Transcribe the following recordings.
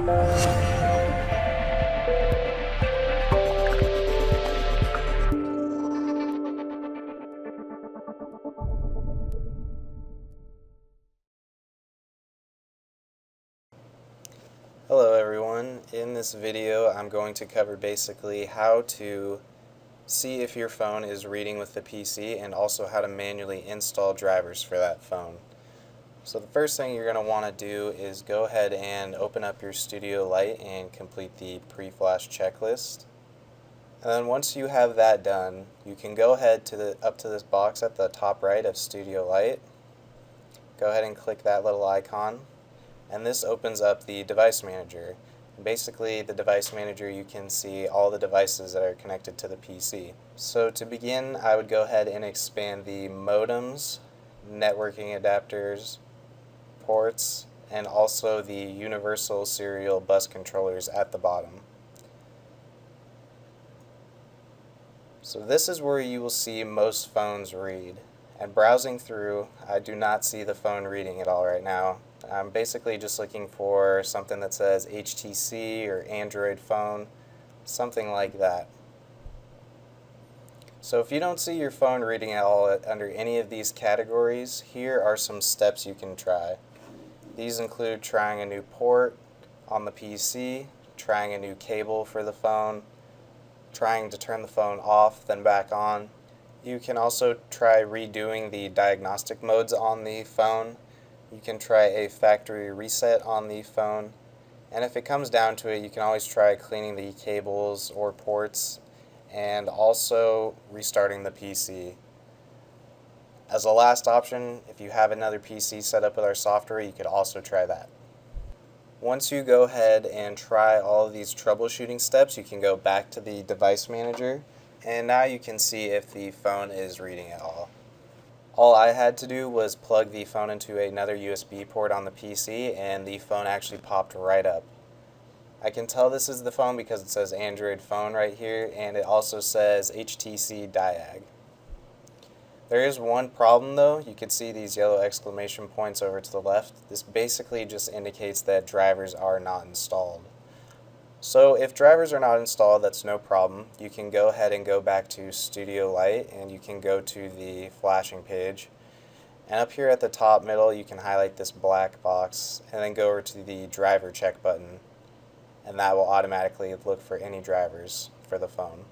Hello everyone. In this video I'm going to cover basically how to see if your phone is reading with the PC and also how to manually install drivers for that phone. So the first thing you're going to want to do is go ahead and open up your Studio Lite and complete the pre-flash checklist. And then once you have that done, you can go ahead to up to this box at the top right of Studio Lite. Go ahead and click that little icon. And this opens up the device manager. Basically, the device manager, you can see all the devices that are connected to the PC. So to begin, I would go ahead and expand the modems, networking adapters, ports, and also the universal serial bus controllers at the bottom. So this is where you will see most phones read. And browsing through, I do not see the phone reading at all right now. I'm basically just looking for something that says HTC or Android phone, something like that. So if you don't see your phone reading at all under any of these categories, here are some steps you can try. These include trying a new port on the PC, trying a new cable for the phone, trying to turn the phone off then back on. You can also try redoing the diagnostic modes on the phone. You can try a factory reset on the phone, and if it comes down to it, you can always try cleaning the cables or ports and also restarting the PC. As a last option, if you have another PC set up with our software, you could also try that. Once you go ahead and try all of these troubleshooting steps, you can go back to the device manager, and now you can see if the phone is reading at all. All I had to do was plug the phone into another USB port on the PC and the phone actually popped right up. I can tell this is the phone because it says Android phone right here and it also says HTC Diag. There is one problem though. You can see these yellow exclamation points over to the left. This basically just indicates that drivers are not installed. So if drivers are not installed, that's no problem. You can go ahead and go back to Studio Lite and you can go to the flashing page. And up here at the top middle, you can highlight this black box and then go over to the driver check button. And that will automatically look for any drivers for the phone.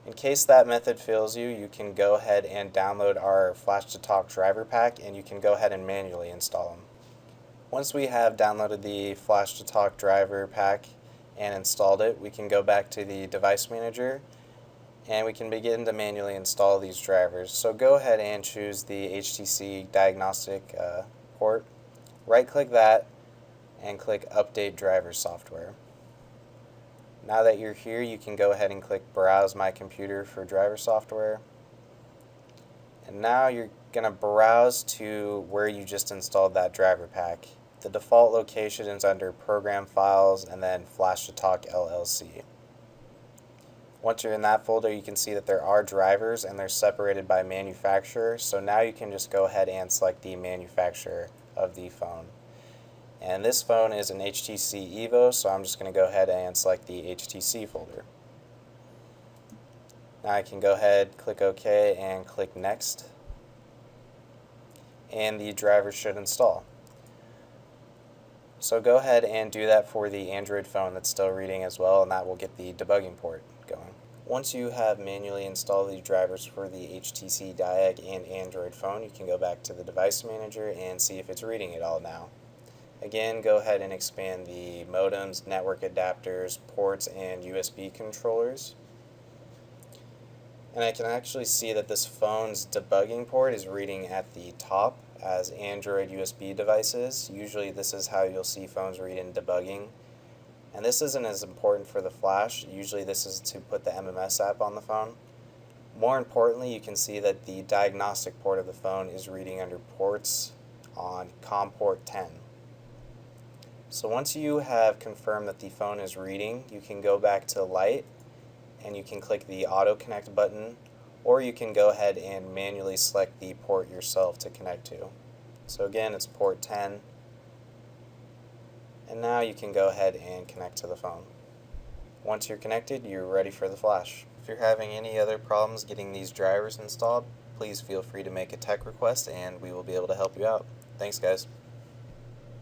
In case that method fails you, you can go ahead and download our Flashtotalk driver pack and you can go ahead and manually install them. Once we have downloaded the Flashtotalk driver pack and installed it, we can go back to the device manager and we can begin to manually install these drivers. So go ahead and choose the HTC diagnostic port, right click that and click update driver software. Now that you're here, you can go ahead and click browse my computer for driver software. And now you're going to browse to where you just installed that driver pack. The default location is under Program Files and then Flashtotalk LLC. Once you're in that folder, you can see that there are drivers and they're separated by manufacturer. So now you can just go ahead and select the manufacturer of the phone. And this phone is an HTC Evo, so I'm just going to go ahead and select the HTC folder. Now I can go ahead, click OK, and click Next. And the driver should install. So go ahead and do that for the Android phone that's still reading as well, and that will get the debugging port going. Once you have manually installed the drivers for the HTC Diag and Android phone, you can go back to the device manager and see if it's reading it all now. Again, go ahead and expand the modems, network adapters, ports, and USB controllers. And I can actually see that this phone's debugging port is reading at the top as Android USB devices. Usually this is how you'll see phones read in debugging. And this isn't as important for the flash. Usually this is to put the MMS app on the phone. More importantly, you can see that the diagnostic port of the phone is reading under ports on COM port 10. So once you have confirmed that the phone is reading, you can go back to Light and you can click the Auto Connect button, or you can go ahead and manually select the port yourself to connect to. So again, it's port 10. And now you can go ahead and connect to the phone. Once you're connected, you're ready for the flash. If you're having any other problems getting these drivers installed, please feel free to make a tech request and we will be able to help you out. Thanks, guys.